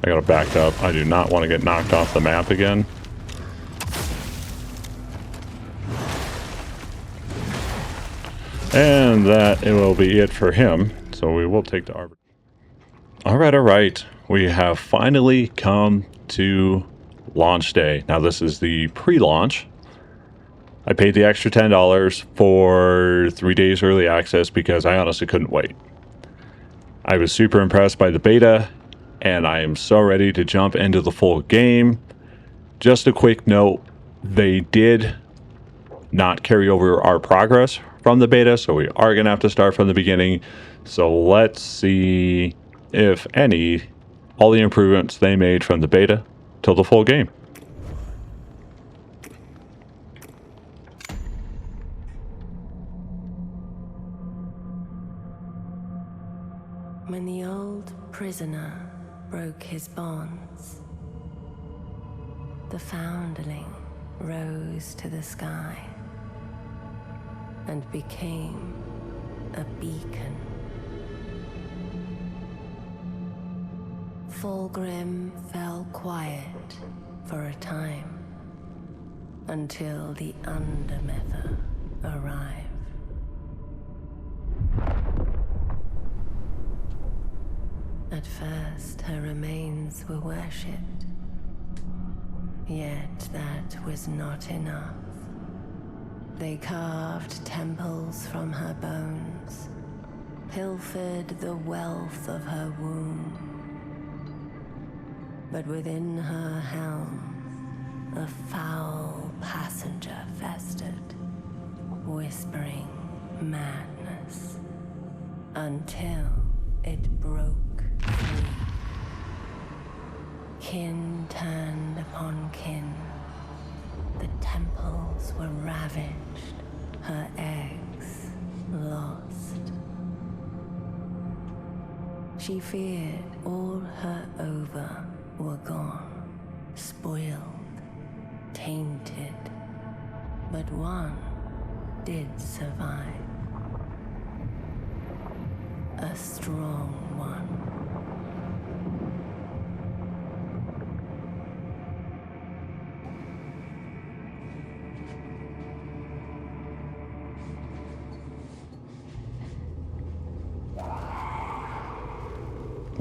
I gotta back up. I do not want to get knocked off the map again. And that it will be it for him. So we will take the Arbiter. Alright. We have finally come to launch day. Now this is the pre-launch. I paid the extra $10 for 3 days early access because I honestly couldn't wait. I was super impressed by the beta, and I am so ready to jump into the full game. Just a quick note, they did not carry over our progress from the beta, so we are going to have to start from the beginning. So let's see, if any, all the improvements they made from the beta till the full game. When the old prisoner broke his bonds, the foundling rose to the sky and became a beacon. Fulgrim fell quiet for a time until the Undermether arrived. At first, her remains were worshipped, yet that was not enough. They carved temples from her bones, pilfered the wealth of her womb. But within her helm, a foul passenger festered, whispering madness, until it broke free. Kin turned upon kin. The temples were ravaged, her eggs lost. She feared all her ova were gone, spoiled, tainted. But one did survive. A strong one.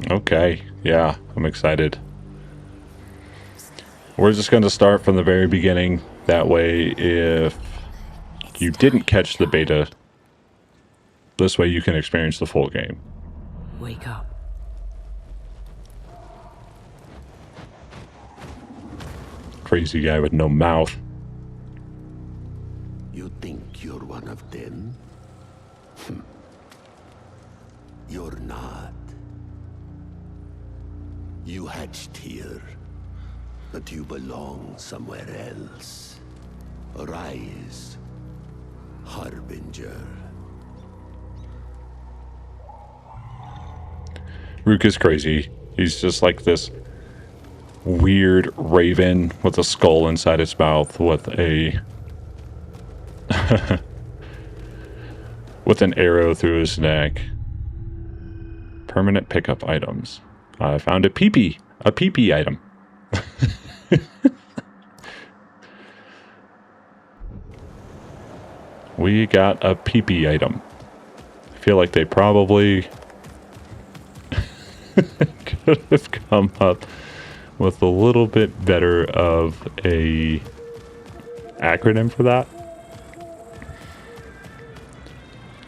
Okay, yeah, I'm excited. We're just going to start from the very beginning. That way, if you didn't catch the beta, this way you can experience the full game. Wake up. Crazy guy with no mouth. You think you're one of them? You're not. You hatched here, but you belong somewhere else. Arise, Harbinger. Rook is crazy. He's just like this weird raven with a skull inside its mouth with a with an arrow through his neck. Permanent pickup items. I found a peepee item. We got a peepee item. I feel like they probably could have come up with a little bit better of a acronym for that.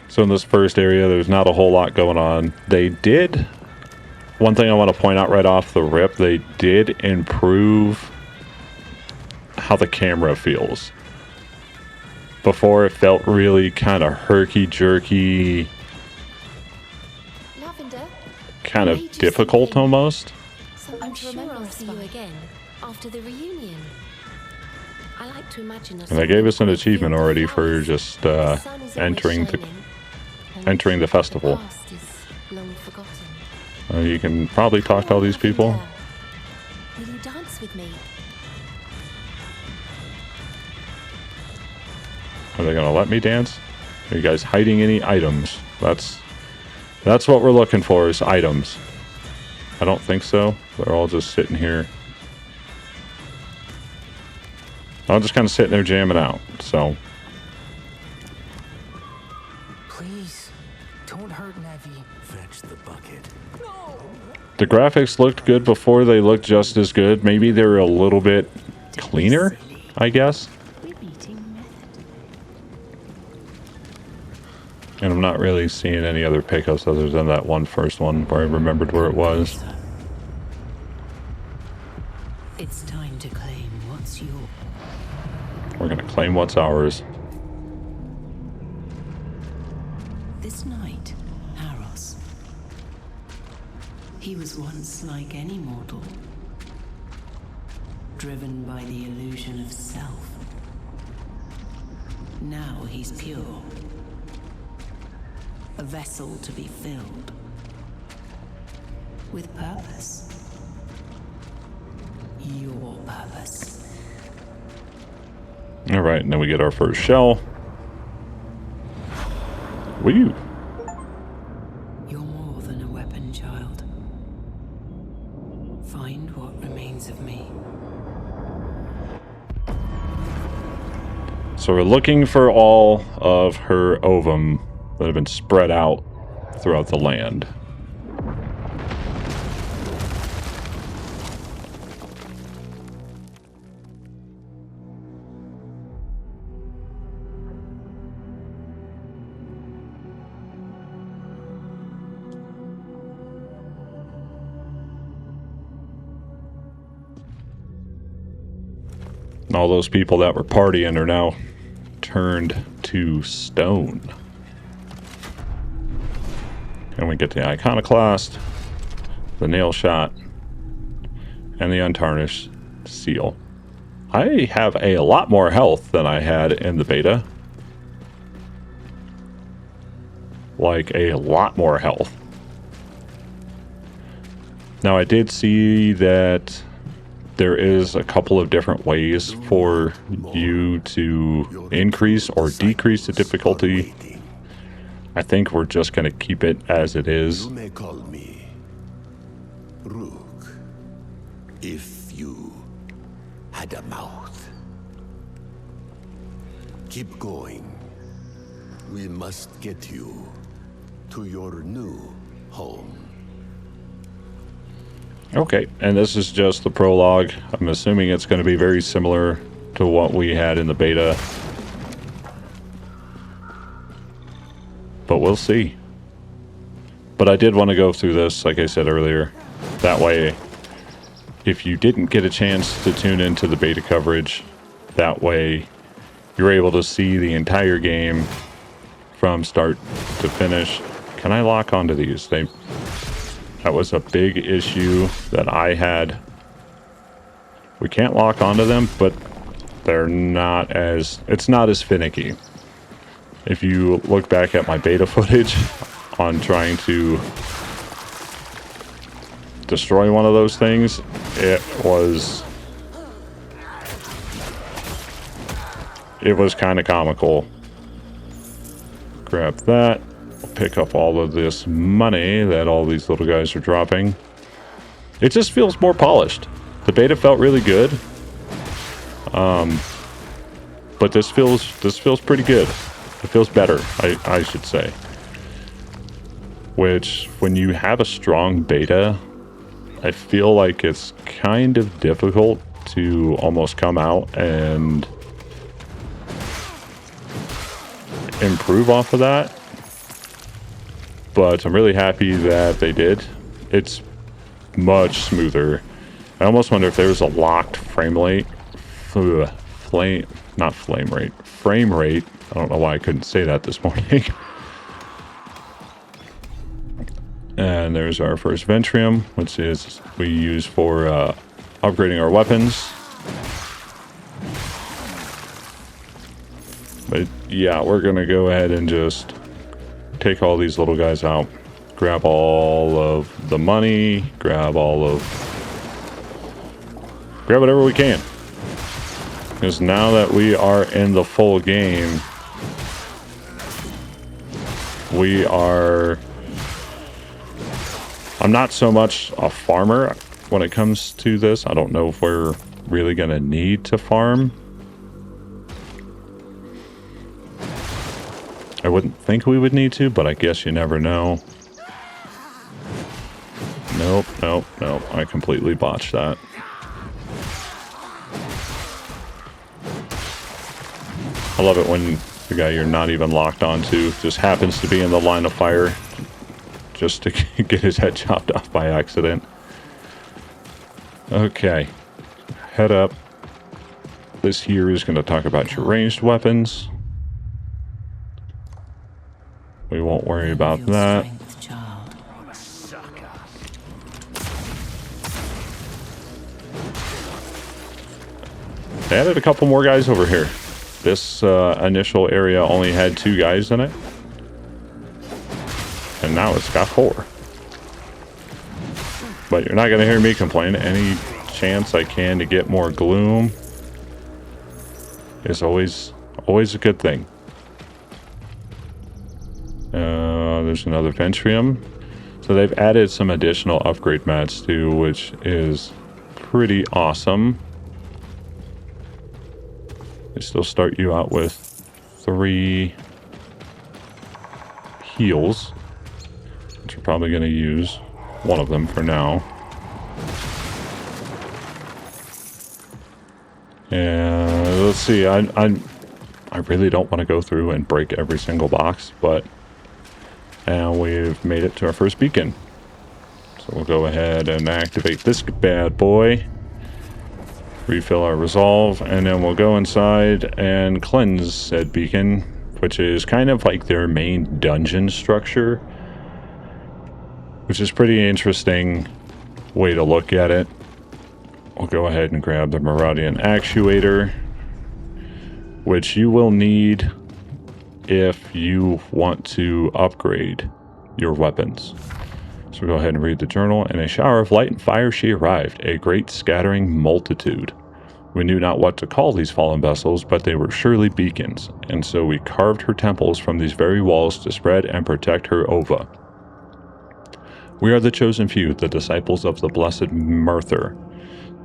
So in this first area, there's not a whole lot going on. They did, one thing I want to point out right off the rip, they did improve how the camera feels. Before it felt really kind of herky-jerky, kind of difficult almost. So I'm sure I'll see you again after the reunion. I like to imagine. And they gave us an achievement already for just entering the festival. You can probably talk to all these people. Will you dance with me? Are they gonna let me dance? Are you guys hiding any items? That's what we're looking for, is items. I don't think so. They're all just sitting here. I'm just kind of sitting there jamming out, so. Please, don't hurt Navi. Fetch the bucket. The graphics looked good before. They looked just as good. Maybe they were a little bit cleaner, I guess. And I'm not really seeing any other pickups other than that one first one where I remembered where it was. It's time to claim what's yours. We're going to claim what's ours. This knight, Haros. He was once like any mortal, driven by the illusion of self. Now he's pure. A vessel to be filled with purpose. Your purpose. All right, and then we get our first shell. Woo! You're more than a weapon, child. Find what remains of me. So we're looking for all of her ovum that have been spread out throughout the land. And all those people that were partying are now turned to stone. And we get the Iconoclast, the Nail Shot, and the Untarnished Seal. I have a lot more health than I had in the beta. Like, a lot more health. Now, I did see that there is a couple of different ways for you to increase or decrease the difficulty. I think we're just going to keep it as it is. You may call me Rook, if you had a mouth. Keep going. We must get you to your new home. Okay, and this is just the prologue. I'm assuming it's going to be very similar to what we had in the beta. But we'll see. But I did want to go through this, like I said earlier. That way, if you didn't get a chance to tune into the beta coverage, that way you're able to see the entire game from start to finish. Can I lock onto these? That was a big issue that I had. We can't lock onto them, but they're not as... It's not as finicky. If you look back at my beta footage on trying to destroy one of those things, it was kind of comical. Grab that. Pick up all of this money that all these little guys are dropping. It just feels more polished. The beta felt really good. But this feels pretty good. It feels better, I should say. Which, when you have a strong beta, I feel like it's kind of difficult to almost come out and improve off of that. But I'm really happy that they did. It's much smoother. I almost wonder if there was a locked frame rate. Frame rate. I don't know why I couldn't say that this morning. And there's our first Ventrium, which is we use for upgrading our weapons. But yeah, we're gonna go ahead and just take all these little guys out. Grab all of the money. Grab whatever we can. Because now that we are in the full game, I'm I'm not so much a farmer when it comes to this. I don't know if we're really going to need to farm. I wouldn't think we would need to, but I guess you never know. Nope, nope, nope. I completely botched that. I love it when the guy you're not even locked onto just happens to be in the line of fire just to get his head chopped off by accident. Okay. Head up. This here is going to talk about your ranged weapons. We won't worry about that. They added a couple more guys over here. This initial area only had 2 guys in it. And now it's got 4. But you're not going to hear me complain. Any chance I can to get more gloom is always a good thing. There's another Ventrium. So they've added some additional upgrade mats too, which is pretty awesome. They still start you out with 3 heals, which you're probably going to use one of them for now. And let's see, I really don't want to go through and break every single box, but and we've made it to our first beacon. So we'll go ahead and activate this bad boy. Refill our resolve, and then we'll go inside and cleanse said beacon, which is kind of like their main dungeon structure, which is pretty interesting way to look at it. We'll go ahead and grab the Maraudian actuator, which you will need if you want to upgrade your weapons. So go ahead and read the journal. In a shower of light and fire she arrived, a great scattering multitude. We knew not what to call these fallen vessels, but they were surely beacons, and so we carved her temples from these very walls to spread and protect her ova. We are the chosen few, the disciples of the blessed Merthyr.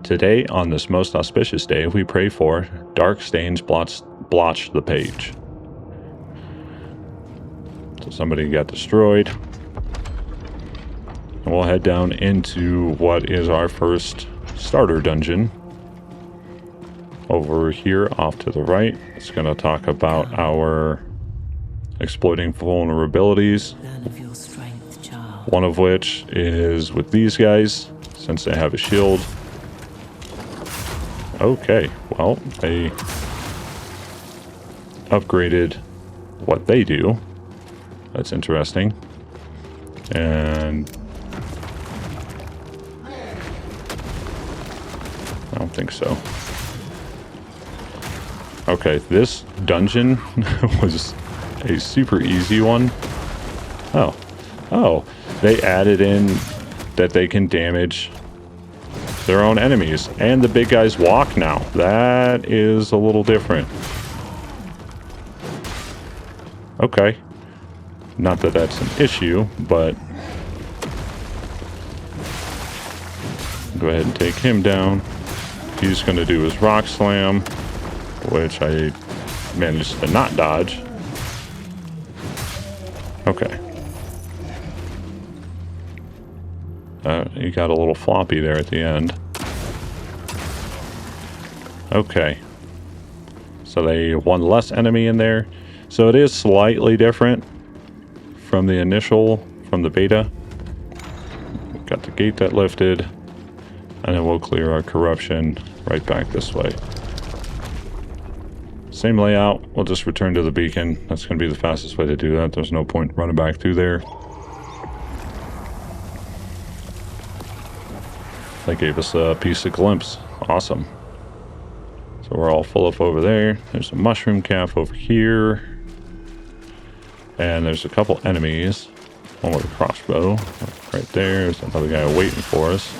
Today, on this most auspicious day, we pray for dark stains blotch the page. So somebody got destroyed. And we'll head down into what is our first starter dungeon. Over here off to the right, it's going to talk about our exploiting vulnerabilities. One of which is with these guys, since they have a shield. Okay, well, they upgraded what they do. That's interesting. And I don't think so. Okay, this dungeon was a super easy one. Oh, they added in that they can damage their own enemies, and the big guys walk now. That is a little different. Okay. Not that that's an issue, but go ahead and take him down. He's going to do his rock slam, which I managed to not dodge. Okay. He got a little floppy there at the end. Okay. So they one less enemy in there. So it is slightly different from the initial, from the beta. We've got the gate that lifted. And then we'll clear our corruption right back this way. Same layout. We'll just return to the beacon. That's going to be the fastest way to do that. There's no point running back through there. They gave us a piece of glimpse. Awesome. So we're all full up over there. There's a mushroom calf over here. And there's a couple enemies. One with a crossbow. Right there. There's another guy waiting for us.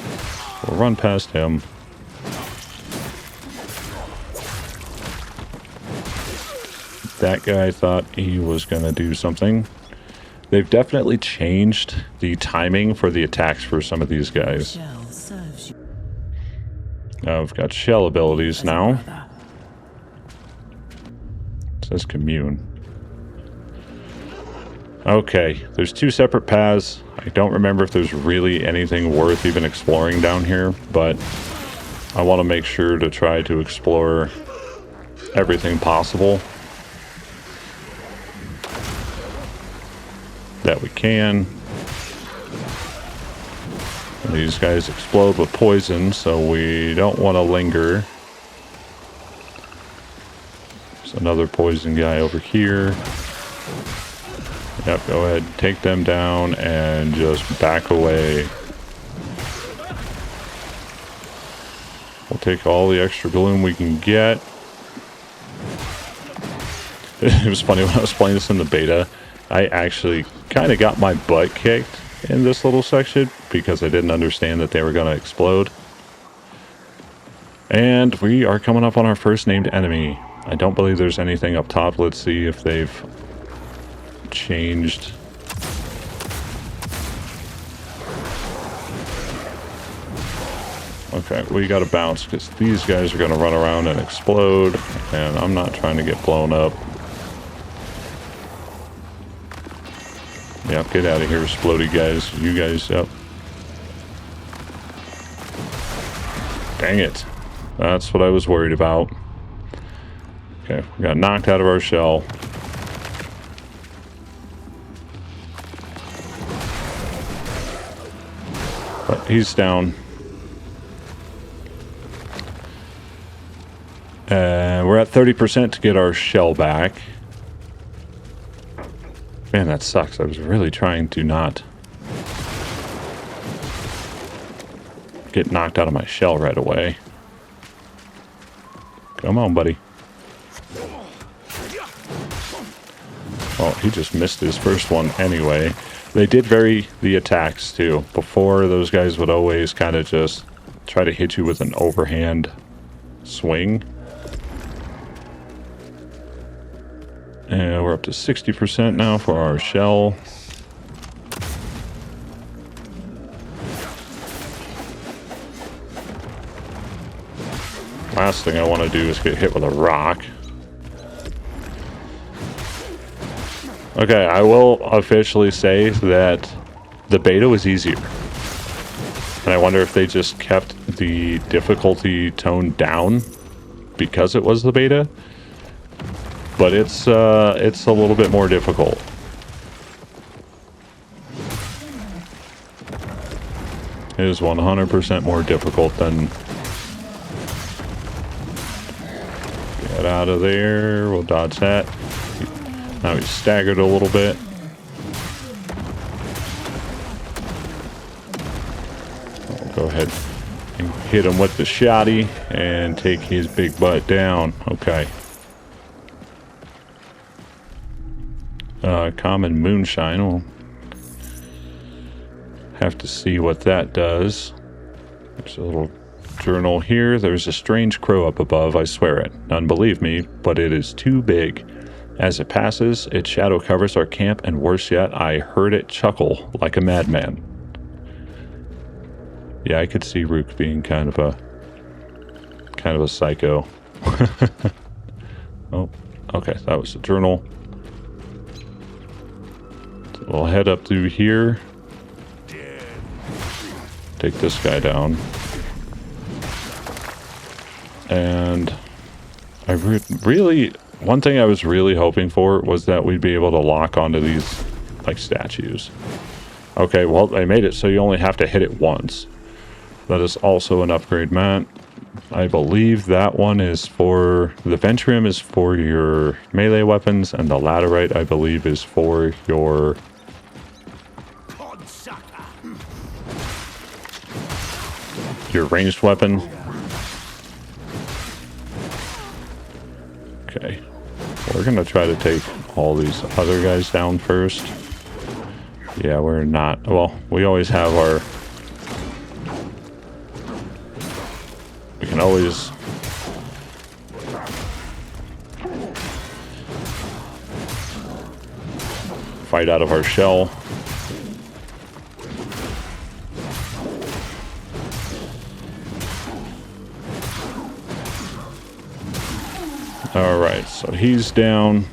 We'll run past him. That guy thought he was going to do something. They've definitely changed the timing for the attacks for some of these guys. Shell serves you We've got shell abilities as a now. brother. It says commune. Okay, there's 2 separate paths. I don't remember if there's really anything worth even exploring down here, but I want to make sure to try to explore everything possible that we can. These guys explode with poison, so we don't want to linger. There's another poison guy over here. Yep, go ahead, take them down and just back away. We'll take all the extra gloom we can get. It was funny when I was playing this in the beta, I actually kind of got my butt kicked in this little section because I didn't understand that they were going to explode. And we are coming up on our first named enemy. I don't believe there's anything up top. Let's see if they've changed. Okay, we gotta bounce because these guys are gonna run around and explode, and I'm not trying to get blown up. Yep, get out of here, explodey guys. You guys, yep. Dang it. That's what I was worried about. Okay, we got knocked out of our shell. But he's down. We're at 30% to get our shell back. Man, that sucks. I was really trying to not get knocked out of my shell right away. Come on, buddy. Well, he just missed his first one anyway. They did vary the attacks too. Before, those guys would always kind of just try to hit you with an overhand swing. And we're up to 60% now for our shell. Last thing I want to do is get hit with a rock. Okay, I will officially say that the beta was easier. And I wonder if they just kept the difficulty toned down because it was the beta. But it's a little bit more difficult. It is 100% more difficult than... Get out of there. We'll dodge that. Now he's staggered a little bit. I'll go ahead and hit him with the shotty and take his big butt down. Okay. Common moonshine. We'll have to see what that does. There's a little journal here. There's a strange crow up above. I swear it. None believe me, but it is too big. As it passes, its shadow covers our camp, and worse yet, I heard it chuckle like a madman. Yeah, I could see Rook being kind of a psycho. Oh, okay, that was the journal. So we'll head up through here. Take this guy down. And I really... One thing I was really hoping for was that we'd be able to lock onto these, like, statues. Okay, well, they made it so you only have to hit it once. That is also an upgrade, Matt. I believe that one is for... The Ventrium is for your melee weapons, and the Laterite, I believe, is for your... your ranged weapon. Okay. We're going to try to take all these other guys down first. Yeah, we're not... Well, we always have our... We can always... fight out of our shell. Alright, so he's down.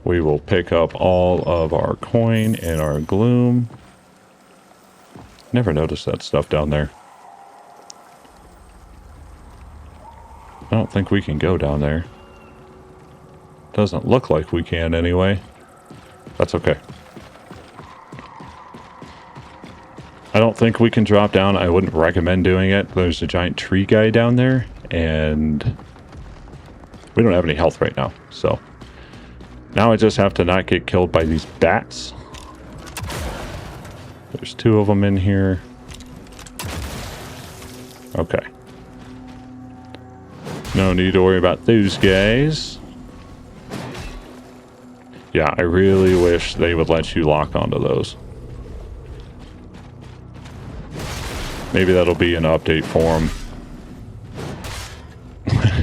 We will pick up all of our coin and our gloom. Never noticed that stuff down there. I don't think we can go down there. Doesn't look like we can anyway. That's okay. I don't think we can drop down. I wouldn't recommend doing it. There's a giant tree guy down there, and we don't have any health right now, so now I just have to not get killed by these bats. There's 2 of them in here. Okay. No need to worry about those guys. Yeah, I really wish they would let you lock onto those. Maybe that'll be an update for them.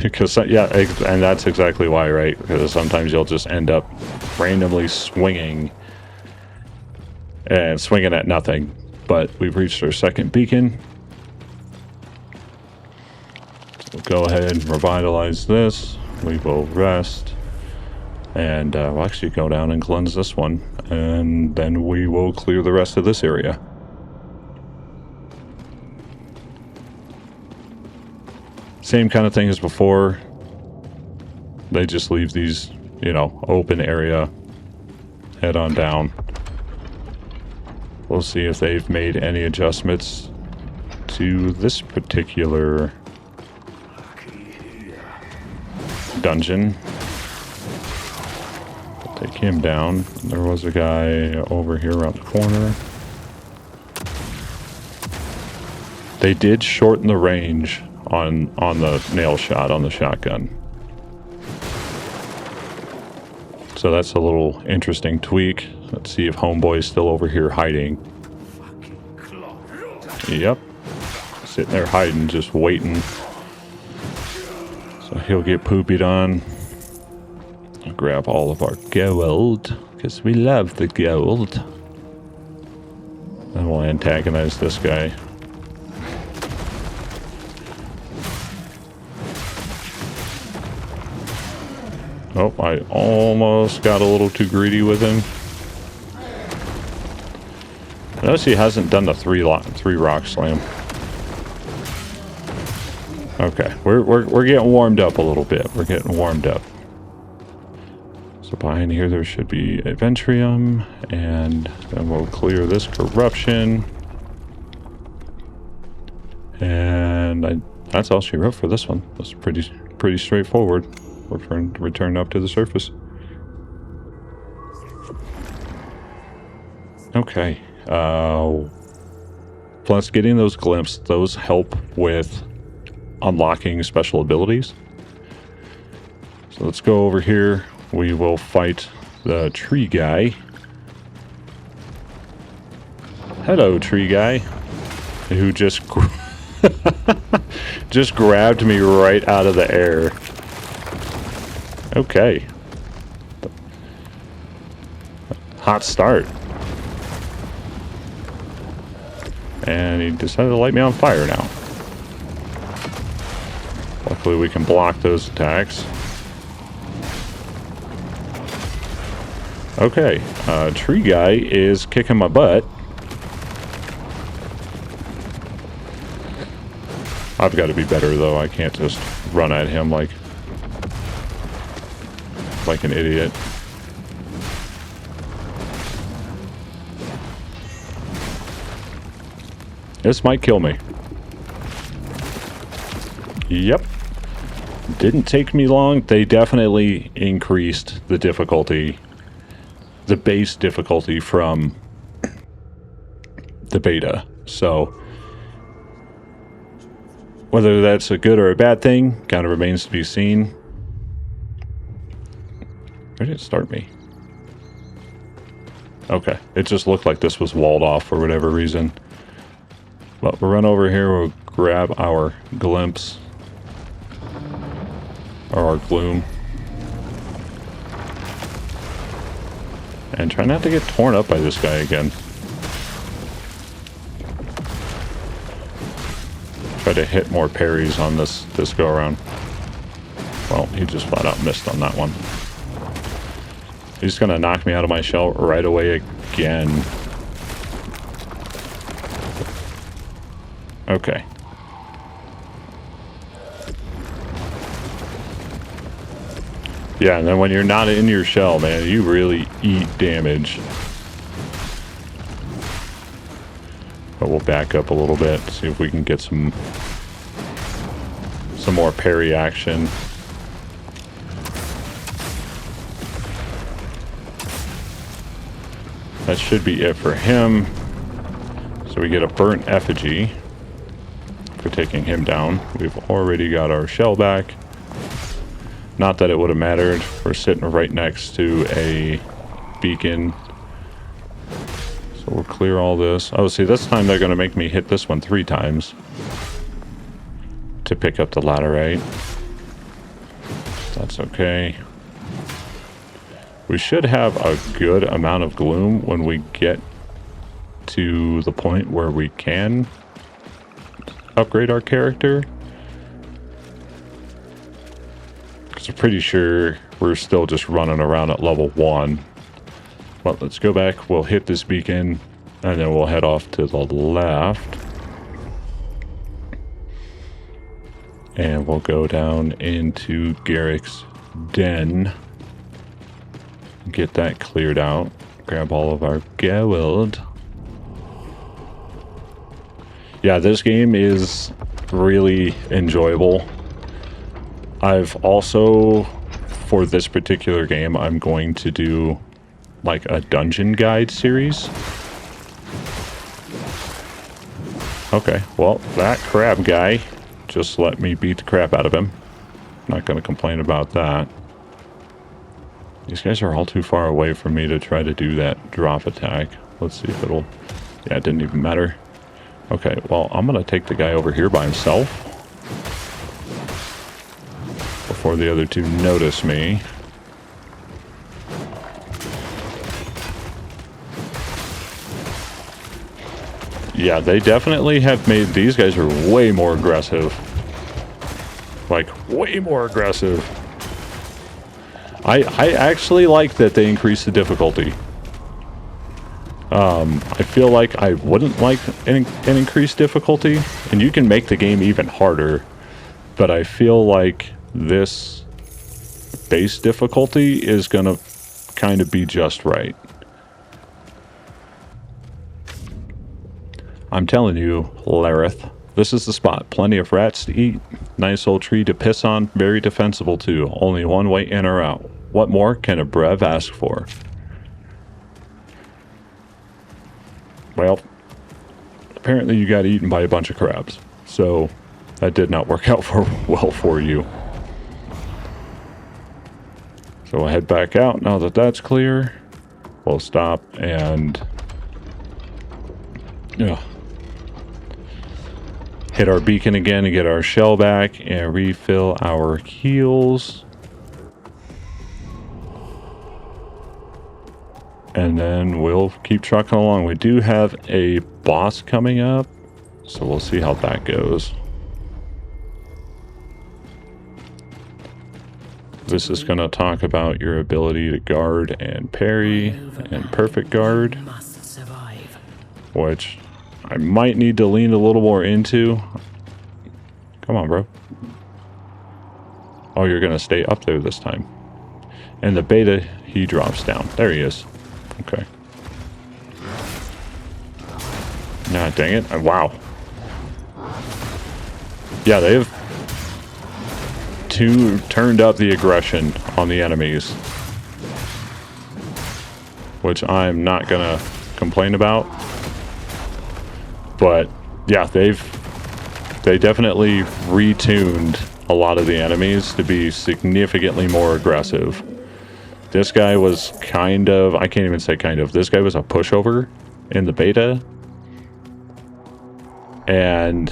Because, yeah, and that's exactly why, right? Because sometimes you'll just end up randomly swinging and swinging at nothing. But we've reached our second beacon. So we'll go ahead and revitalize this. We will rest. And we'll actually go down and cleanse this one. And then we will clear the rest of this area. Same kind of thing as before. They just leave these, you know, open area. Head on down. We'll see if they've made any adjustments to this particular dungeon. Take him down. There was a guy over here around the corner. They did shorten the range on the nail shot on the shotgun. So that's a little interesting tweak. Let's see if Homeboy's still over here hiding. Yep. Sitting there hiding, just waiting. So he'll get poopied on. I'll grab all of our gold, because we love the gold. And we'll antagonize this guy. Oh, I almost got a little too greedy with him. I notice he hasn't done the three rock slam. Okay, we're getting warmed up a little bit. We're getting warmed up. So behind here there should be Adventrium, and then we'll clear this corruption. And that's all she wrote for this one. That's pretty straightforward. Return up to the surface. Okay. Plus, getting those glimpses, those help with unlocking special abilities. So let's go over here. We will fight the tree guy. Hello, tree guy. Who just just grabbed me right out of the air. Okay. Hot start. And he decided to light me on fire now. Luckily we can block those attacks. Okay, tree guy is kicking my butt. I've got to be better though. I can't just run at him like an idiot. This might kill me. Yep. Didn't take me long. They definitely increased the difficulty, the base difficulty from the beta. So whether that's a good or a bad thing kind of remains to be seen. Where did it start me? Okay, it just looked like this was walled off for whatever reason. But we'll run over here, we'll grab our glimpse. Or our gloom. And try not to get torn up by this guy again. Try to hit more parries on this go around. Well, he just flat out missed on that one. He's gonna knock me out of my shell right away again. Okay. Yeah, and then when you're not in your shell, man, you really eat damage. But we'll back up a little bit, see if we can get some more parry action. That should be it for him. So we get a burnt effigy for taking him down. We've already got our shell back. Not that it would have mattered. We're sitting right next to a beacon. So we'll clear all this. Oh, see, this time they're going to make me hit this one 3 times to pick up the laterite. That's okay. We should have a good amount of gloom when we get to the point where we can upgrade our character. Because I'm pretty sure we're still just running around at level 1. But let's go back, we'll hit this beacon, and then we'll head off to the left. And we'll go down into Garrick's den. Get that cleared out. Grab all of our gold. Yeah, this game is really enjoyable. I've also, for this particular game, I'm going to do like a dungeon guide series. Okay, well, that crab guy just let me beat the crap out of him. Not going to complain about that. These guys are all too far away for me to try to do that drop attack. Let's see if it'll... Yeah, it didn't even matter. Okay, well, I'm going to take the guy over here by himself before the other two notice me. Yeah, they definitely have made... These guys are way more aggressive. Like, way more aggressive. I actually like that they increased the difficulty. I feel like I wouldn't like an increased difficulty, and you can make the game even harder, but I feel like this base difficulty is gonna kind of be just right. I'm telling you, Lareth, this is the spot. Plenty of rats to eat, nice old tree to piss on, very defensible too. Only one way in or out. What more can a brev ask for? Well, apparently you got eaten by a bunch of crabs, so that did not work out well for you. So we'll head back out now that that's clear. We'll stop and hit our beacon again and get our shell back and refill our heals. And then we'll keep trucking along. We do have a boss coming up, so we'll see how that goes. This is going to talk about your ability to guard and parry and perfect guard, which I might need to lean a little more into. Come on, bro. Oh, you're going to stay up there this time. And the beta, he drops down. There he is. Okay. Nah, dang it. Wow. Yeah, they've turned up the aggression on the enemies, which I'm not gonna complain about. But yeah, they definitely retuned a lot of the enemies to be significantly more aggressive. This guy was kind of, I can't even say kind of, this guy was a pushover in the beta. And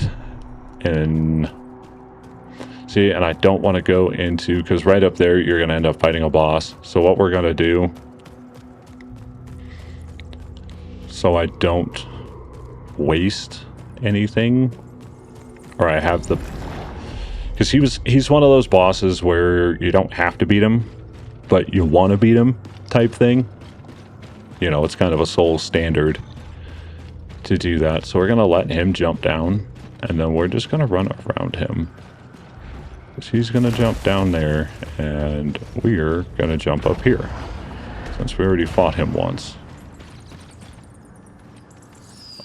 see, and I don't want to go into, because right up there, you're going to end up fighting a boss. So what we're going to do so I don't waste anything, or I have the, because he's one of those bosses where you don't have to beat him, but you want to beat him type thing. You know, it's kind of a soul standard to do that. So we're going to let him jump down, and then we're just going to run around him. So he's going to jump down there, and we're going to jump up here, since we already fought him once.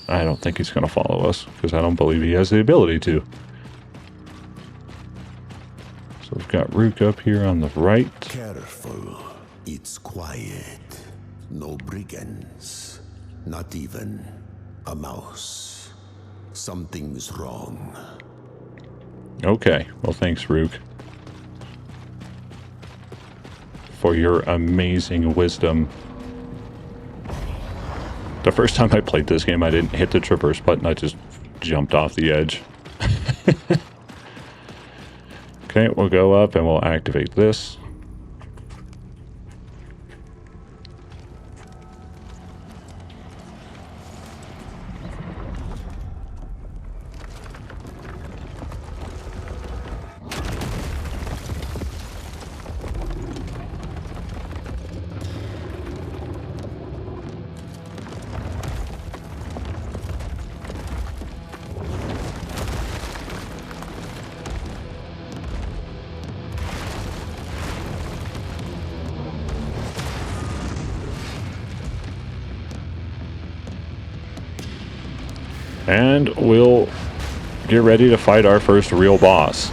I don't think he's going to follow us, because I don't believe he has the ability to. So we've got Rook up here on the right. Careful. It's quiet. No brigands. Not even a mouse. Something's wrong. Okay, well thanks, Rook, for your amazing wisdom. The first time I played this game, I didn't hit the traverse button, I just jumped off the edge. Okay, we'll go up and we'll activate this. And we'll get ready to fight our first real boss.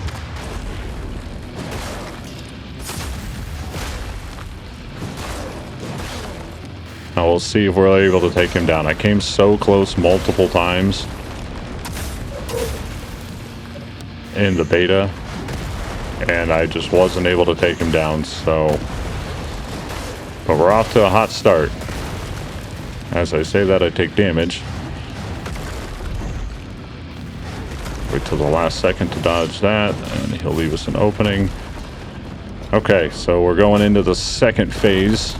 Now we'll see if we're able to take him down. I came so close multiple times in the beta, and I just wasn't able to take him down, so... But we're off to a hot start. As I say that, I take damage. Wait till the last second to dodge that, and he'll leave us an opening. Okay, so we're going into the second phase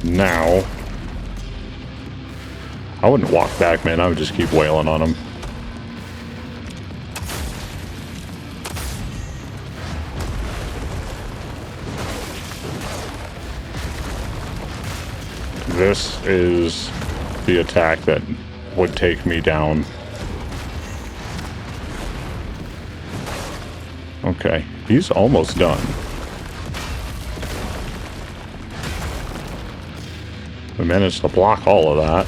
now. I wouldn't walk back, man. I would just keep wailing on him. This is the attack that would take me down. Okay, he's almost done. We managed to block all of that.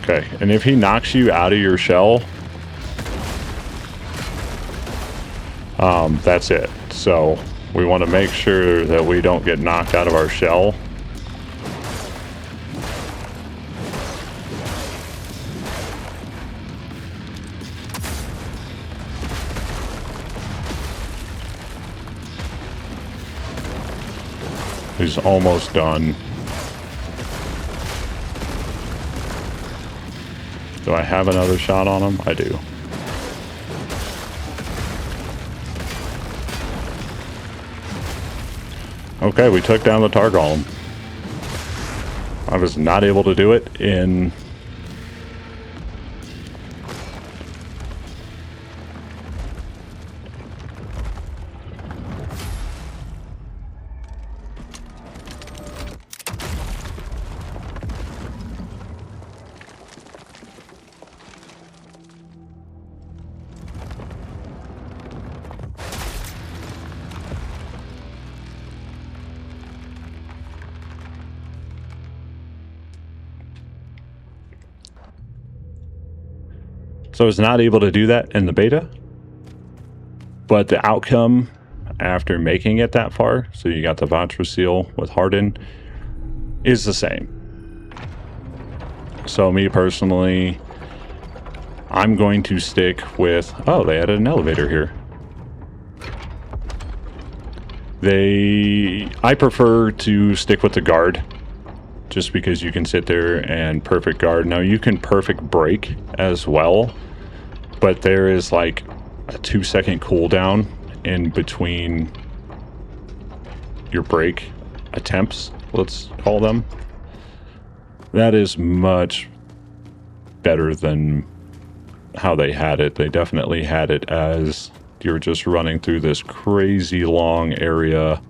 Okay, and if he knocks you out of your shell, that's it. So we want to make sure that we don't get knocked out of our shell. He's almost done. Do I have another shot on him? I do. Okay, we took down the Tar Golem. I was not able to do it in... So I was not able to do that in the beta, but the outcome after making it that far, so you got the Vatra seal with Harden, is the same. So me personally, I'm going to stick with... Oh, they added an elevator here. I prefer to stick with the guard, just because you can sit there and perfect guard. Now you can perfect break as well, but there is like a 2-second cooldown in between your break attempts, let's call them. That is much better than how they had it. They definitely had it as you're just running through this crazy long area.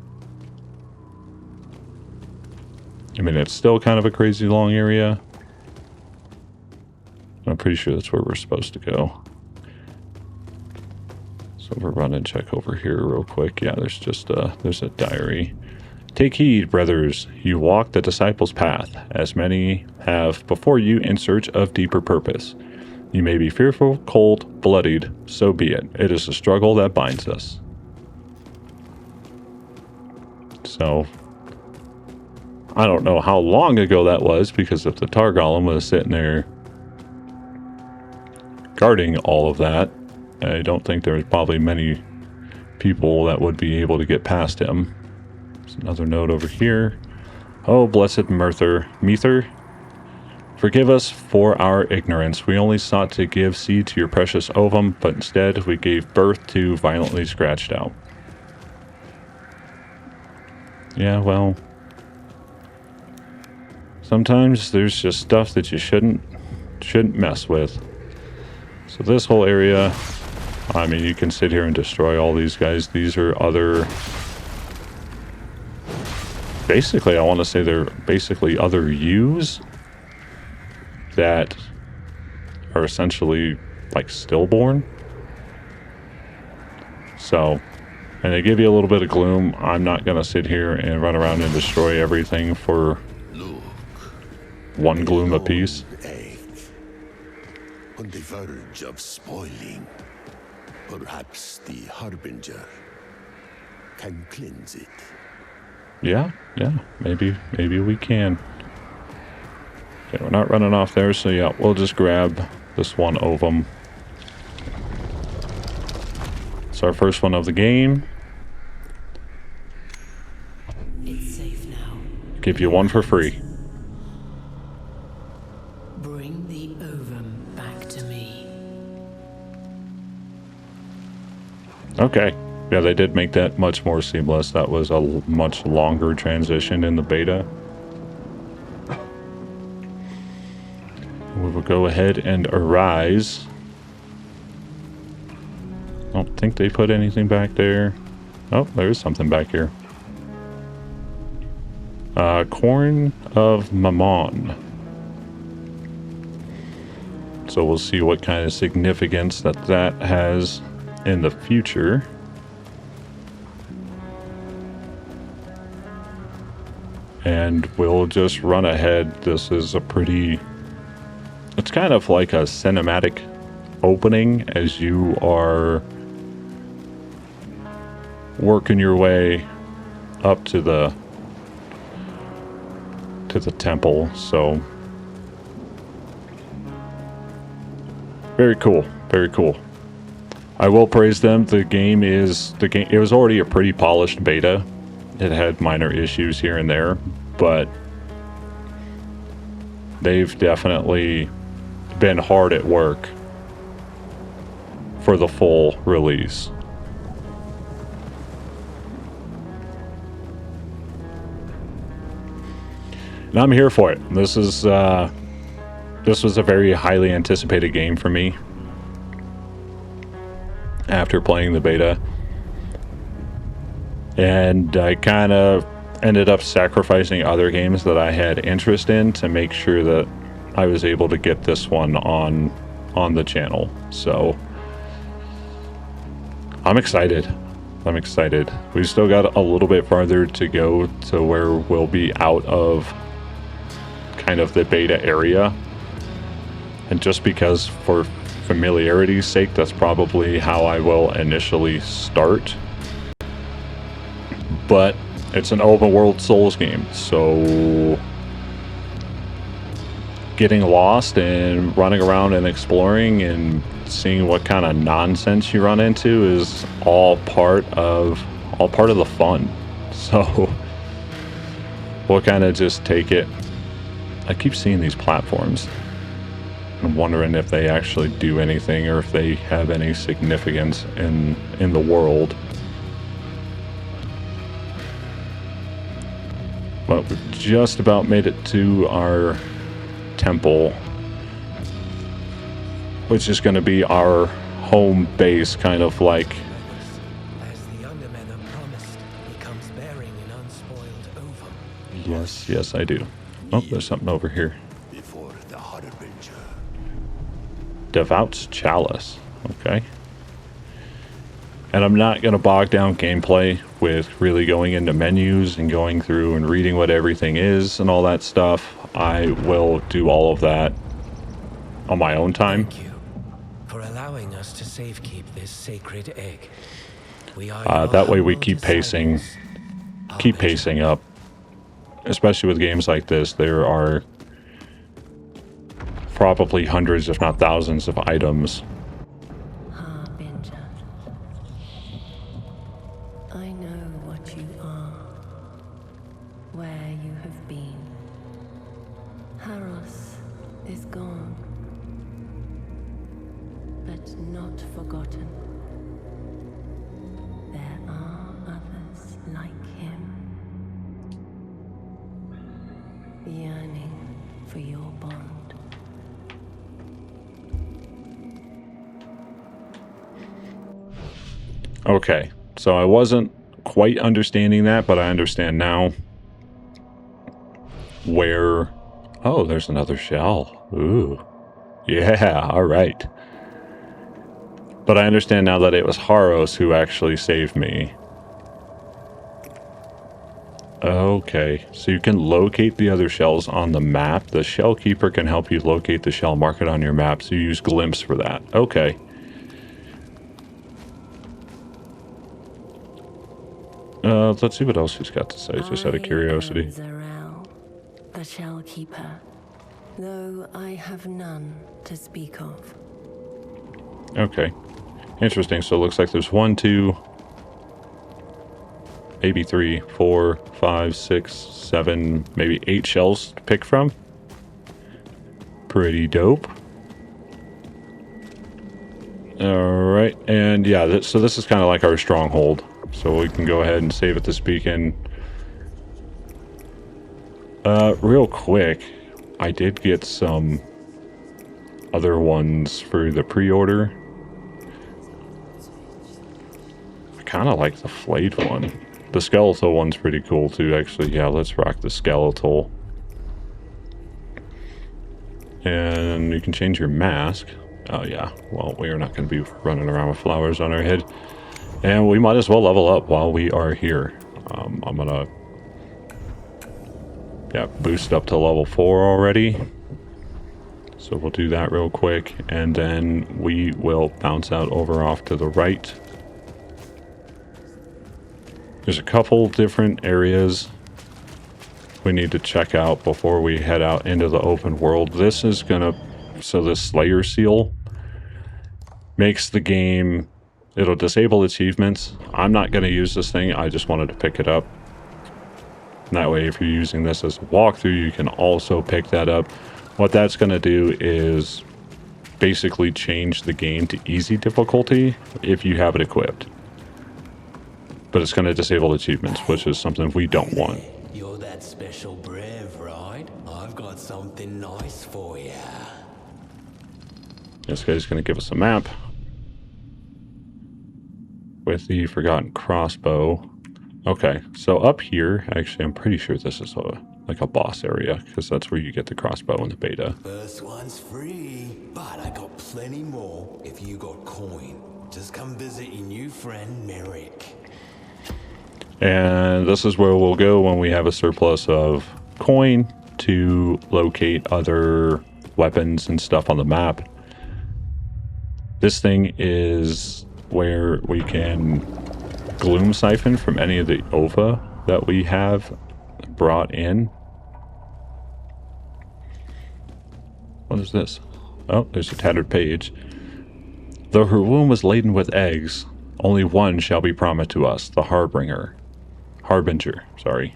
I mean, it's still kind of a crazy long area. I'm pretty sure that's where we're supposed to go. So we'll run and check over here real quick. Yeah, there's just there's a diary. Take heed, brothers. You walk the disciples' path, as many have before you in search of deeper purpose. You may be fearful, cold, bloodied, so be it. It is a struggle that binds us. So, I don't know how long ago that was, because if the Tar Golem was sitting there guarding all of that, I don't think there's probably many people that would be able to get past him. There's another note over here. Oh, blessed Mether, forgive us for our ignorance. We only sought to give seed to your precious ovum, but instead we gave birth to violently scratched out. Yeah, well, sometimes there's just stuff that you shouldn't mess with. So this whole area, I mean, you can sit here and destroy all these guys. These are other... Basically, I want to say they're basically other U's that are essentially like stillborn. So, and they give you a little bit of gloom. I'm not going to sit here and run around and destroy everything for one gloom apiece. On the verge of spoiling. Perhaps the Harbinger can cleanse it. Yeah, maybe we can. Okay, we're not running off there, so yeah, we'll just grab this one ovum. It's our first one of the game. It's safe now. Give you one for free. Bring the ovum back to me. Okay. Yeah, they did make that much more seamless. That was a much longer transition in the beta. We will go ahead and arise. I don't think they put anything back there. Oh, there's something back here. Corn of Mammon. So we'll see what kind of significance that has in the future. And we'll just run ahead. This is a pretty... It's kind of like a cinematic opening as you are working your way up to the temple. So very cool, very cool. I will praise them. It was already a pretty polished beta. It had minor issues here and there, but they've definitely been hard at work for the full release. And I'm here for it. This was a very highly anticipated game for me after playing the beta. And I kind of ended up sacrificing other games that I had interest in to make sure that I was able to get this one on the channel. So I'm excited. We've still got a little bit farther to go to where we'll be out of kind of the beta area. And just because for familiarity's sake, that's probably how I will initially start. But it's an open world Souls game, so getting lost and running around and exploring and seeing what kind of nonsense you run into is all part of the fun. So we'll kind of just take it. I keep seeing these platforms. I'm wondering if they actually do anything or if they have any significance in the world. But we've just about made it to our temple, which is going to be our home base, kind of like. As the Undermen are promised, he comes bearing an unspoiled ovum. Yes, I do. Oh, there's something over here. Before the Harbinger. Devout's Chalice. Okay. And I'm not going to bog down gameplay with really going into menus and going through and reading what everything is and all that stuff. I will do all of that on my own time. Thank you for allowing us to safekeep this sacred egg. We are That way we humble keep pacing, disciples. up. Especially with games like this, there are probably hundreds, if not thousands, of items. Harbinger. I know what you are, where you have been. Harros is gone, but not forgotten. There are others like him, yearning for your bond. Okay, so I wasn't quite understanding that, but I understand now where... Oh, there's another shell. Ooh. Yeah, alright. But I understand now that it was Harros who actually saved me. Okay, so you can locate the other shells on the map. The Shell Keeper can help you locate the shell, mark it on your map, so you use Glimpse for that. Okay. Let's see what else she's got to say, just out of curiosity. I am Zarel, the Shell Keeper, though I have none to speak of. Okay. Interesting. So it looks like there's 1, 2, maybe 3, 4, 5, 6, 7, maybe 8 shells to pick from. Pretty dope. Alright, and yeah, so this is kind of like our stronghold. So we can go ahead and save it this beacon. Real quick, I did get some other ones for the pre-order. I kind of like the flayed one. The skeletal one's pretty cool too, actually. Yeah, let's rock the skeletal. And you can change your mask. Oh yeah, well, we are not going to be running around with flowers on our head. And we might as well level up while we are here. I'm going to boost up to level 4 already. So we'll do that real quick. And then we will bounce out over off to the right. There's a couple different areas we need to check out before we head out into the open world. This is going to... So the Slayer Seal makes the game... It'll disable achievements. I'm not going to use this thing. I just wanted to pick it up. That way, if you're using this as a walkthrough, you can also pick that up. What that's going to do is basically change the game to easy difficulty if you have it equipped. But it's going to disable achievements, which is something we don't want. You're that special brave, right? I've got something nice for you. This guy's going to give us a map with the Forgotten Crossbow. Okay, so up here, actually, I'm pretty sure this is like a boss area, because that's where you get the crossbow in the beta. First one's free, but I got plenty more if you got coin. Just come visit your new friend, Merrick. And this is where we'll go when we have a surplus of coin to locate other weapons and stuff on the map. This thing is where we can gloom siphon from any of the OVA that we have brought in. What is this? Oh, there's a tattered page. Though her womb was laden with eggs, only one shall be promised to us, the Harbinger, sorry.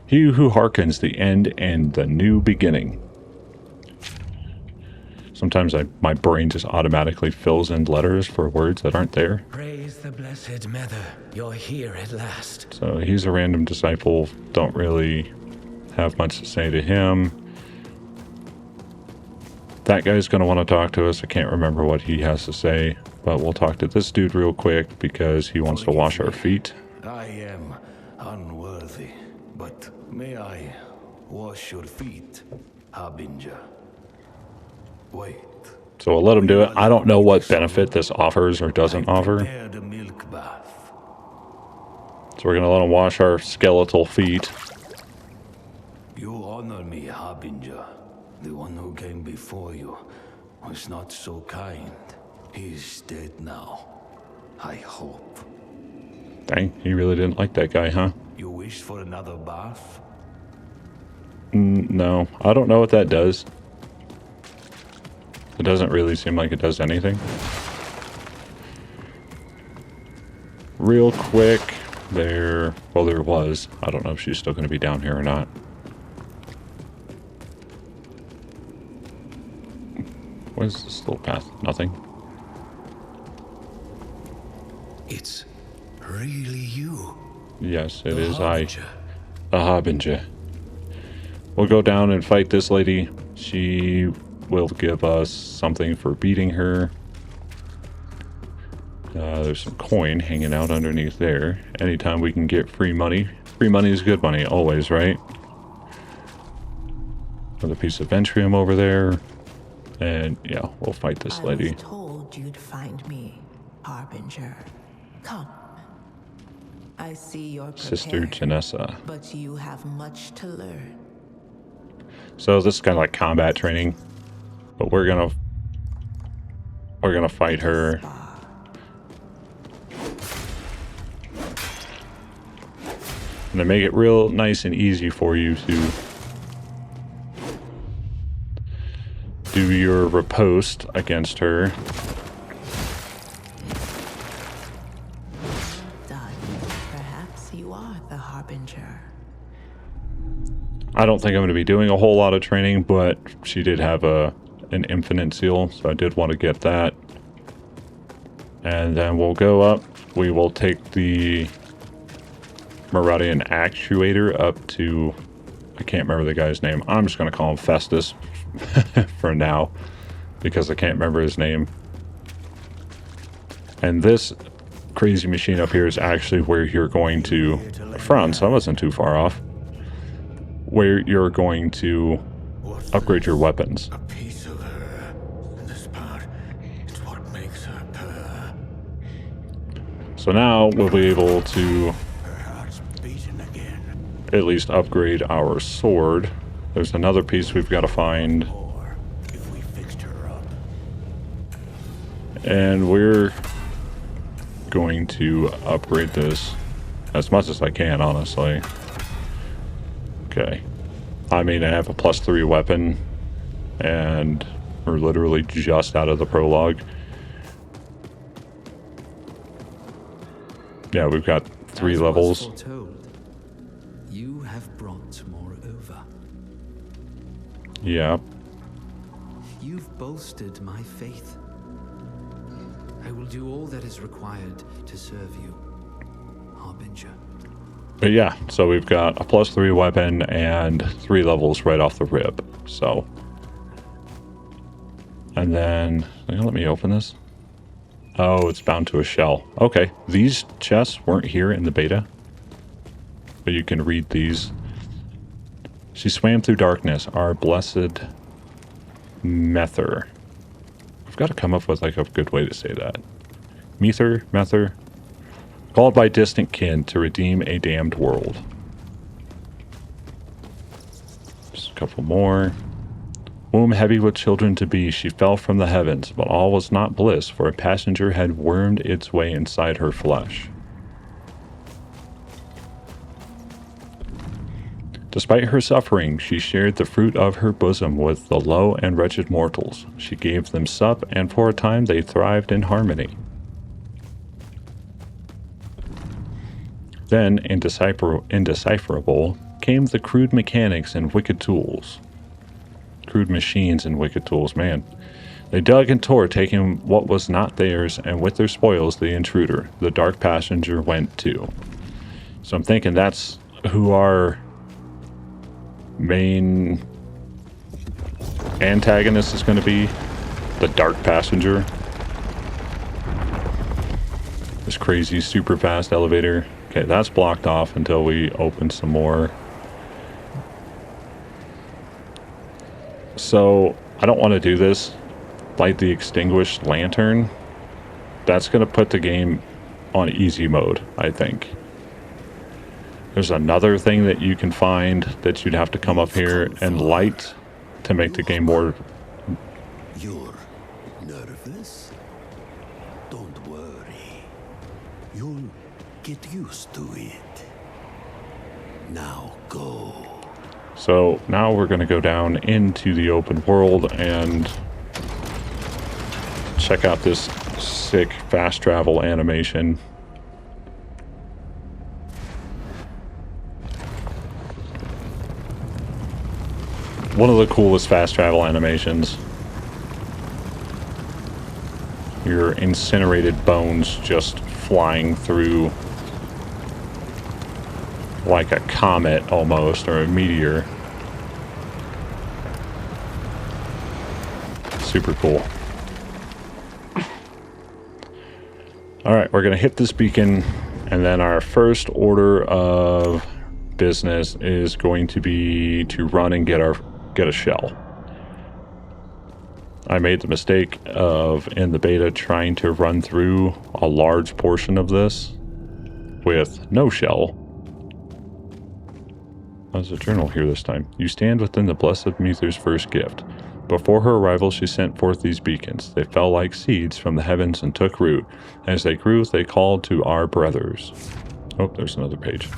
He who hearkens the end and the new beginning. Sometimes my brain just automatically fills in letters for words that aren't there. Praise the blessed Mother. You're here at last. So he's a random disciple. Don't really have much to say to him. That guy's going to want to talk to us. I can't remember what he has to say, but we'll talk to this dude real quick because he wants to wash our feet. I am unworthy, but may I wash your feet, Harbinger? Wait. So we'll let him do it. I don't know what benefit this offers or doesn't offer. Prepare the milk bath. So we're going to let him wash our skeletal feet. You honor me, Harbinger. The one who came before you was not so kind. He's dead now. I hope. Dang, he really didn't like that guy, huh? You wish for another bath? No, I don't know what that does. It doesn't really seem like it does anything. Real quick, there was. I don't know if she's still going to be down here or not. What is this little path? Nothing. It's really you. Yes, it The is Harbinger. a Harbinger. We'll go down and fight this lady. She will give us something for beating her. There's some coin hanging out underneath there. Anytime we can get free money. Free money is good money, always, right? Another piece of Ventrium over there. And yeah, we'll fight this lady. I was told you'd find me, Harbinger. Come. I see you're prepared, Sister Janessa. but you have much to learn. So this is kind of like combat training, but we're gonna fight her. And to make it real nice and easy for you to do your riposte against her. Done. Perhaps you are the Harbinger. I don't think I'm going to be doing a whole lot of training, but she did have an infinite seal, so I did want to get that. And then we'll go up. We will take the Maraudian actuator up to, I can't remember the guy's name. I'm just going to call him Festus for now, because I can't remember his name. And this crazy machine up here is actually where you're going to, France, I wasn't too far off, where you're going to upgrade your weapons. A piece of her. This part is what makes her purr. So now we'll be able to Her heart's beating again. at least upgrade our sword. There's another piece we've got to find. Or if we fixed her up. And we're going to upgrade this as much as I can, honestly. Okay. I mean, I have a +3 weapon, and we're literally just out of the prologue. Yeah, we've got 3 As was levels. foretold, you have brought more over. Yeah. You've bolstered my faith. I will do all that is required to serve you, Harbinger. But yeah, so we've got a +3 weapon and 3 levels right off the rip. So. And then, let me open this. Oh, it's bound to a shell. Okay, these chests weren't here in the beta, but you can read these. She swam through darkness, our blessed Mether. I've got to come up with like a good way to say that. Mether, called by distant kin to redeem a damned world. Just a couple more. Womb heavy with children to be, she fell from the heavens, but all was not bliss, for a passenger had wormed its way inside her flesh. Despite her suffering, she shared the fruit of her bosom with the low and wretched mortals. She gave them sup, and for a time they thrived in harmony. Then, indecipherable, came the crude mechanics and wicked tools. Crude machines and wicked tools, man. They dug and tore, taking what was not theirs, and with their spoils, the intruder, the dark passenger, went too. So I'm thinking that's who our main antagonist is going to be, the dark passenger. This crazy, super fast elevator. Okay, that's blocked off until we open some more. So I don't want to do this. Light the extinguished lantern. That's going to put the game on easy mode, I think. There's another thing that you can find that you'd have to come up here and light to make the game more... You're nervous? Don't worry. You'll get used to it. Now go. So now we're going to go down into the open world and check out this sick fast travel animation. One of the coolest fast travel animations. Your incinerated bones just flying through like a comet almost, or a meteor. Super cool. Alright, we're going to hit this beacon, and then our first order of business is going to be to run and get a shell. I made the mistake of, in the beta, trying to run through a large portion of this with no shell. There's a journal here this time. You stand within the Blessed Mether's first gift. Before her arrival, she sent forth these beacons. They fell like seeds from the heavens and took root. As they grew, they called to our brothers. Oh, there's another page.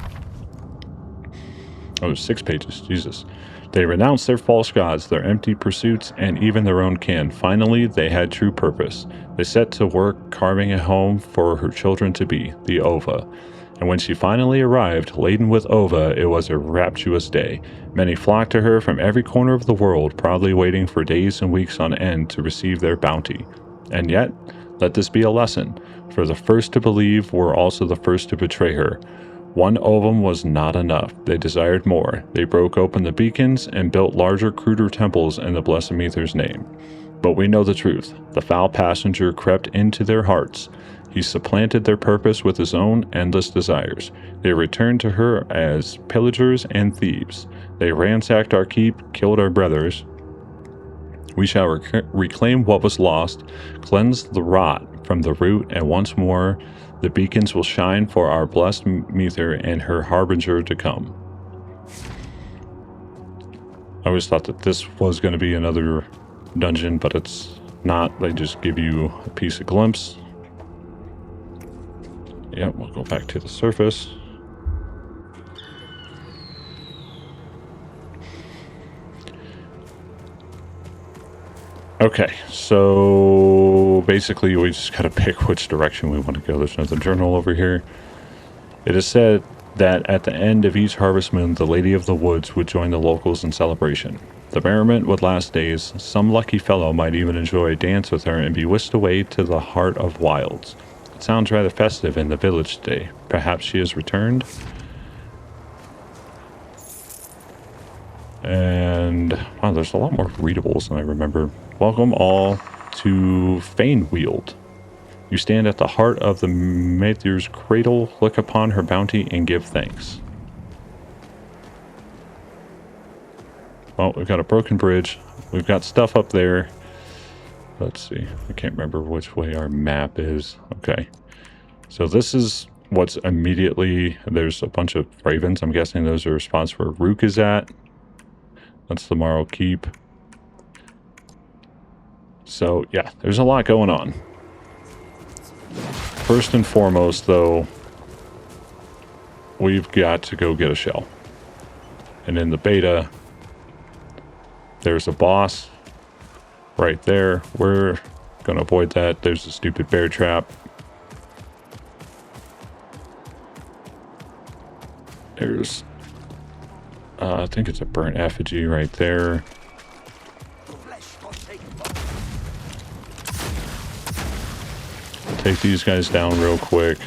Oh, there's 6 pages. Jesus. They renounced their false gods, their empty pursuits, and even their own kin. Finally, they had true purpose. They set to work carving a home for her children to be, the Ova. And when she finally arrived, laden with ova, it was a rapturous day. Many flocked to her from every corner of the world, proudly waiting for days and weeks on end to receive their bounty. And yet, let this be a lesson, for the first to believe were also the first to betray her. One ovum was not enough. They desired more. They broke open the beacons and built larger, cruder temples in the Blessed Mether's name. But we know the truth. The foul passenger crept into their hearts. He supplanted their purpose with his own endless desires. They returned to her as pillagers and thieves. They ransacked our keep, killed our brothers. We shall reclaim what was lost, cleanse the rot from the root, and once more the beacons will shine for our blessed Mether and her harbinger to come. I always thought that this was going to be another dungeon, but it's not. They just give you a piece of glimpse. Yep, we'll go back to the surface. Okay, so basically we just gotta pick which direction we want to go. There's another journal over here. It is said that at the end of each harvest moon, the Lady of the Woods would join the locals in celebration. The merriment would last days. Some lucky fellow might even enjoy a dance with her and be whisked away to the heart of wilds. It sounds rather festive in the village today. Perhaps she has returned? And wow, there's a lot more readables than I remember. Welcome all to Faneweald. You stand at the heart of the Mether's cradle, look upon her bounty, and give thanks. Well, we've got a broken bridge. We've got stuff up there. Let's see. I can't remember which way our map is. Okay. So this is what's immediately... There's a bunch of ravens. I'm guessing those are spots where Rook is at. That's the Marrow Keep. So, yeah, there's a lot going on. First and foremost, though, we've got to go get a shell. And in the beta, there's a boss right there. We're going to avoid that. There's a stupid bear trap. There's... I think it's a burnt effigy right there. take these guys down real quick.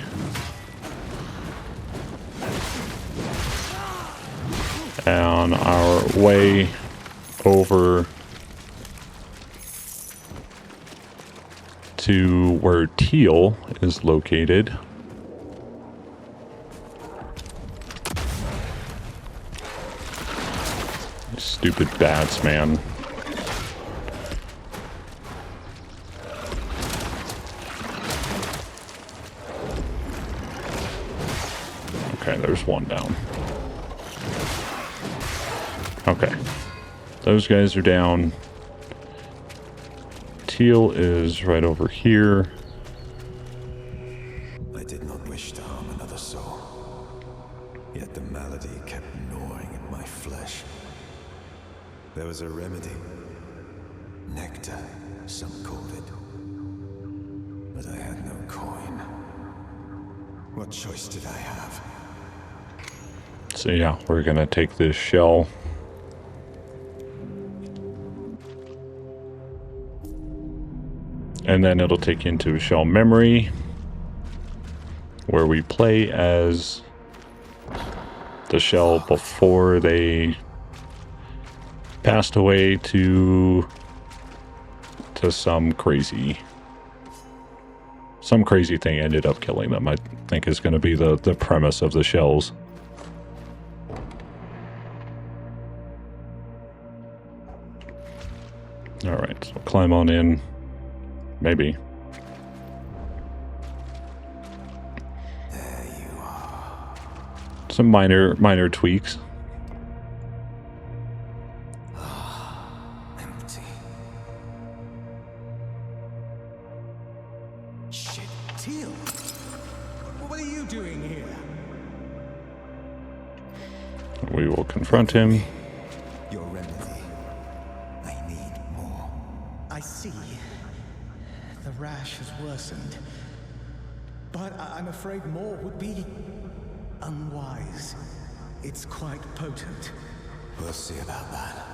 On our way over to where Tiel is located. Stupid bats, man. Okay, there's one down. Okay. Those guys are down. Tiel is right over here. I did not wish to harm another soul. Yet the malady kept gnawing at my flesh. There was a remedy. Nectar, some called it. But I had no coin. What choice did I have? So yeah, we're gonna take this shell. And then it'll take you into shell memory, where we play as the shell before they passed away to some crazy thing ended up killing them. I think is going to be the premise of the shells. All right, so climb on in. Maybe. There you are. Some minor tweaks. Empty. Shit, Tiel! What are you doing here? We will confront him. Your remedy. I need more. I see. The rash has worsened. But I'm afraid more would be unwise. It's quite potent. We'll see about that.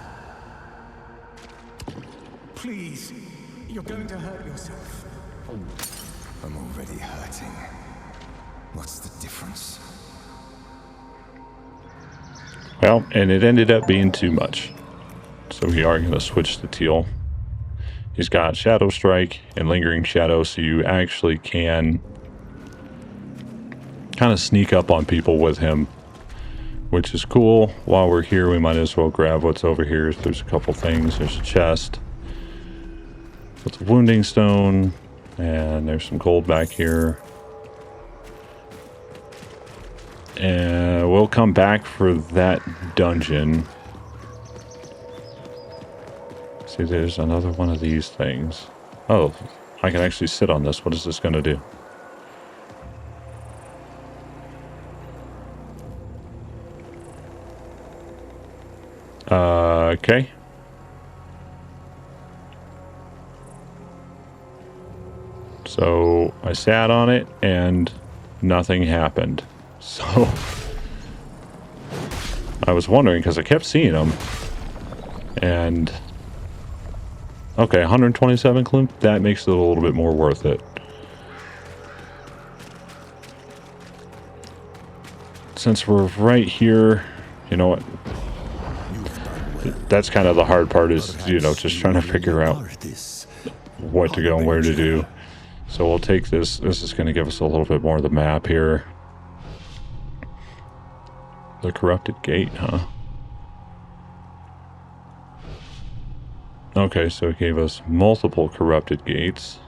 Please, you're going to hurt yourself. I'm already hurting. What's the difference? Well, and it ended up being too much. So we are going to switch to Tiel. He's got Shadow Strike and Lingering Shadow, so you actually can kind of sneak up on people with him, which is cool. While we're here, we might as well grab what's over here. There's a couple things. There's a chest with a wounding stone, and there's some gold back here. And we'll come back for that dungeon. See, there's another one of these things. Oh, I can actually sit on this. What is this going to do? Okay. So I sat on it and nothing happened. So I was wondering because I kept seeing them. And okay, 127 clue. That makes it a little bit more worth it. Since we're right here, you know what? That's kind of the hard part is, you know, just trying to figure out what to go and where to do. So we'll take this. This is going to give us a little bit more of the map here. The corrupted gate, huh? Okay, so it gave us multiple corrupted gates.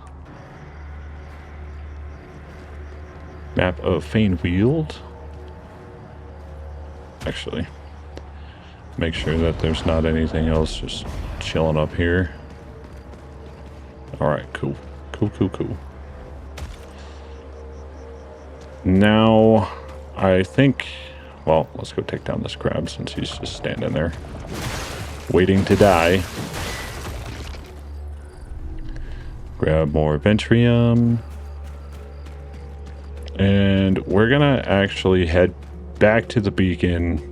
Map of Fane Weald. Actually, make sure that there's not anything else just chilling up here. Alright, cool. Cool. Now, I think... Well, let's go take down this crab since he's just standing there, waiting to die. Grab more Ventrium. And we're gonna actually head back to the beacon.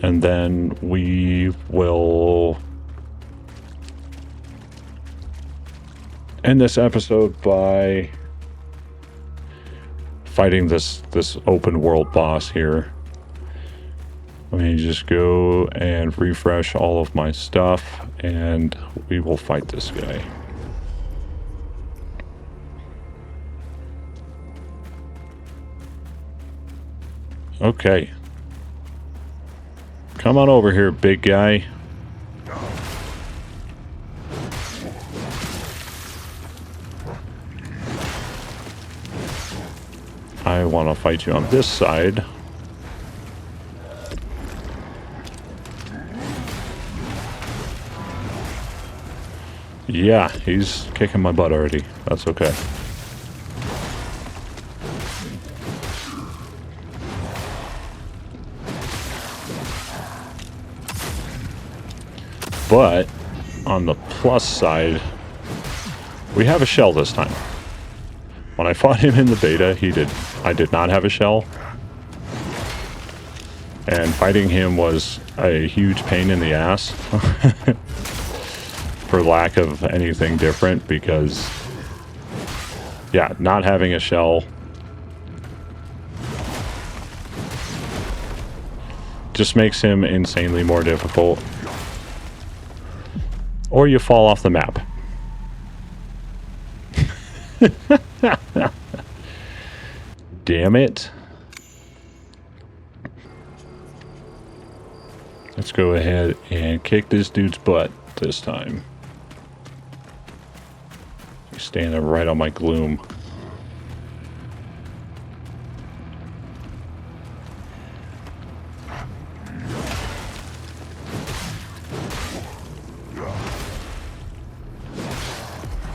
And then we will end this episode by fighting this open world boss here. Let me just go and refresh all of my stuff, and we will fight this guy. Okay. Come on over here, big guy. I want to fight you on this side. Yeah, he's kicking my butt already. That's okay. But on the plus side, we have a shell this time. When I fought him in the beta, I did not have a shell. And fighting him was a huge pain in the ass. For lack of anything different, because yeah, not having a shell just makes him insanely more difficult. Or you fall off the map. Damn it. Let's go ahead and kick this dude's butt this time. He's standing right on my gloom.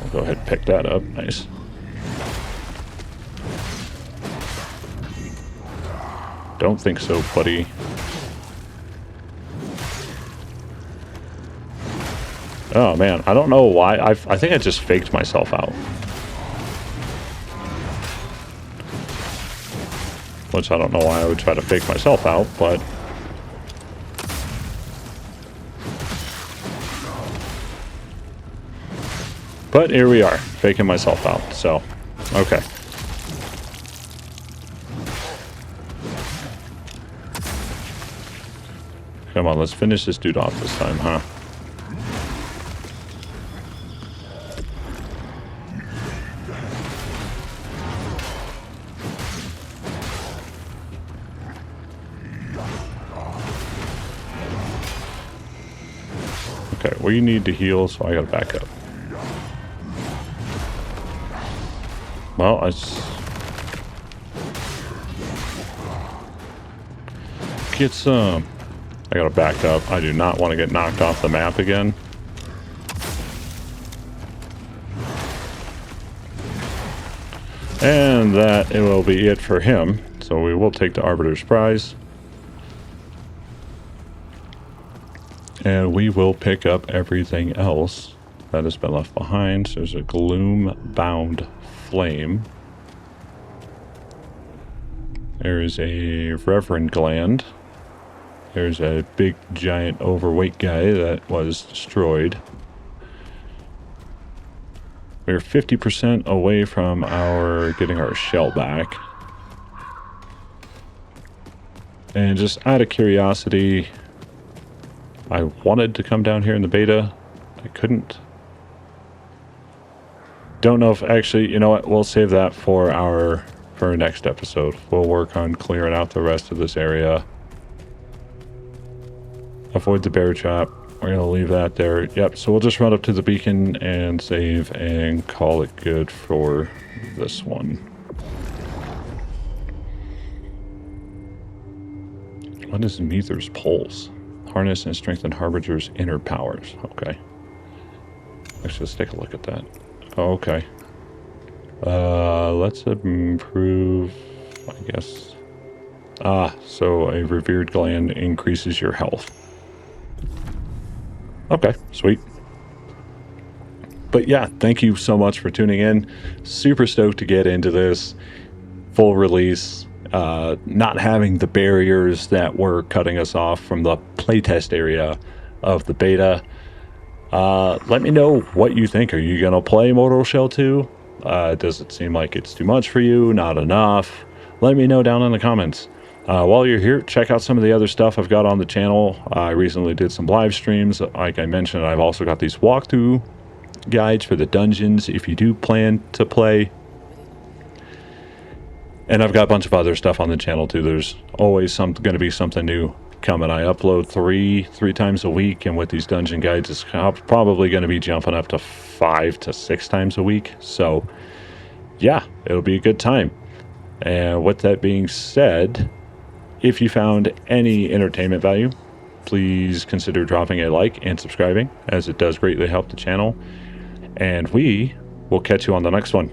I'll go ahead and pick that up. Nice. Don't think so, buddy. Oh man, I don't know why. I think I just faked myself out. Which I don't know why I would try to fake myself out, but... But here we are, faking myself out, so... Okay. Come on, let's finish this dude off this time, huh? Okay, we need to heal, so I gotta back up. Well, I just... Get some... I gotta back up. I do not want to get knocked off the map again. And that it will be it for him. So we will take the Arbiter's Prize. And we will pick up everything else that has been left behind. So there's a gloom-bound flame. There is a Reverend Gland. There's a big, giant, overweight guy that was destroyed. We're 50% away from getting our shell back. And just out of curiosity, I wanted to come down here in the beta. I couldn't. Don't know if actually, you know what, we'll save that for our next episode. We'll work on clearing out the rest of this area. Avoid the bear trap. We're going to leave that there. Yep, so we'll just run up to the beacon and save and call it good for this one. What is Meether's Pulse? Harness and strengthen Harbinger's inner powers. Okay. Let's just take a look at that. Oh, okay. Let's improve, I guess. So a revered gland increases your health. Okay, sweet. But yeah, thank you so much for tuning in. Super stoked to get into this full release. Not having the barriers that were cutting us off from the playtest area of the beta. Let me know what you think. Are you going to play Mortal Shell 2? Does it seem like it's too much for you? Not enough? Let me know down in the comments. While you're here, check out some of the other stuff I've got on the channel. I recently did some live streams. Like I mentioned, I've also got these walkthrough guides for the dungeons if you do plan to play. And I've got a bunch of other stuff on the channel too. There's always going to be something new coming. I upload three times a week, and with these dungeon guides, it's probably going to be jumping up to 5 to 6 times a week. So yeah, it'll be a good time. And with that being said, if you found any entertainment value, please consider dropping a like and subscribing, as it does greatly help the channel. And we will catch you on the next one.